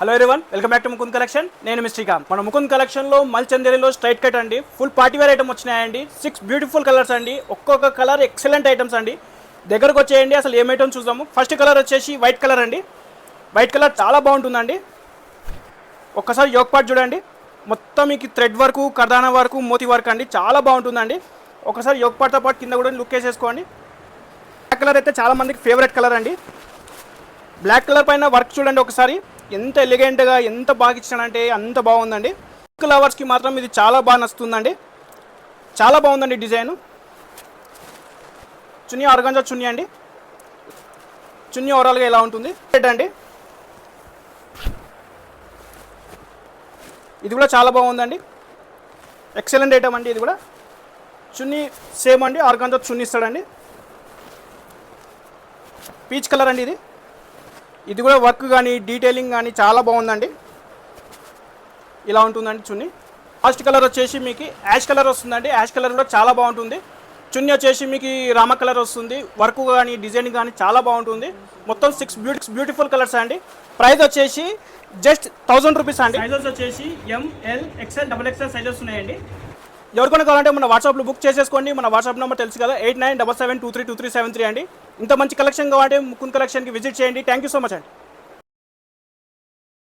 Hello everyone, welcome back to Mukund collection. నేను మీ శ్రీకాంత్. మన ముకుంద్ కలెక్షన్లో మల్చందేరిలో స్ట్రైట్ కట్ అండి, ఫుల్ పార్టీ వేర్ ఐటమ్ వచ్చినాయండి. 6 బ్యూటిఫుల్ కలర్స్ అండి, ఒక్కొక్క కలర్ ఎక్సలెంట్ ఐటమ్స్ అండి. దగ్గరకు వచ్చేయండి, అసలు ఏం ఐటమ్ చూద్దాము. ఫస్ట్ కలర్ వచ్చేసి వైట్ కలర్ అండి. వైట్ కలర్ చాలా బాగుంటుందండి. ఒక్కసారి యోక్ పార్ట్ చూడండి, మొత్తం మీకు థ్రెడ్ వర్క్, కర్దానా వర్క్, మోతీ వర్క్ అండి, చాలా బాగుంటుందండి. ఒకసారి యోక్ పార్ట్తో పాటు కింద కూడా లుక్ వేసేసుకోండి. బ్లాక్ కలర్ అయితే చాలా మందికి ఫేవరెట్ కలర్ అండి. బ్లాక్ కలర్ పైన వర్క్ చూడండి ఒకసారి, ఎంత ఎలిగెంట్గా ఎంత బాగా ఇచ్చానంటే అంత బాగుందండి. లవర్స్కి మాత్రం ఇది చాలా బాగా నచ్చుతుందండి. చాలా బాగుందండి డిజైన్. చున్నీ ఆర్గాంజా చున్నీ అండి. చున్నీ ఓవరాల్గా ఎలా ఉంటుంది రెడ్ అండి. ఇది కూడా చాలా బాగుందండి, ఎక్సలెంట్ ఐటమ్ అండి. ఇది కూడా చున్నీ సేమ్ అండి, ఆర్గాంజా చున్నీ ఇస్తాడండి. పీచ్ కలర్ అండి. ఇది కూడా వర్క్ కానీ డీటెయిలింగ్ కానీ చాలా బాగుందండి. ఇలా ఉంటుందండి చున్నీ. లాస్ట్ కలర్ వచ్చేసి మీకు యాష్ కలర్ వస్తుందండి. యాష్ కలర్ కూడా చాలా బాగుంటుంది. చున్నీ వచ్చేసి మీకు రామ కలర్ వస్తుంది. వర్క్ కానీ డిజైన్ కానీ చాలా బాగుంటుంది. మొత్తం 6 బ్యూటిఫుల్ కలర్స్ అండి. ప్రైస్ వచ్చేసి జస్ట్ 1000 రూపీస్ అండి. సైజెస్ వచ్చేసి ML XL XXL సైజెస్ ఉన్నాయండి. ఎవరికైనా కావాలంటే మన వాట్సాప్లో బుక్ చేసేసుకోండి. మన వాట్సాప్ నెంబర్ తెలుసు కదా, 8977232373 అండి. ఇంత మంచి కలెక్షన్ కావాలంటే ముకుంద్ కలెక్షన్కి విజిట్ చేయండి. థ్యాంక్ యూ సో మచ్ అండి.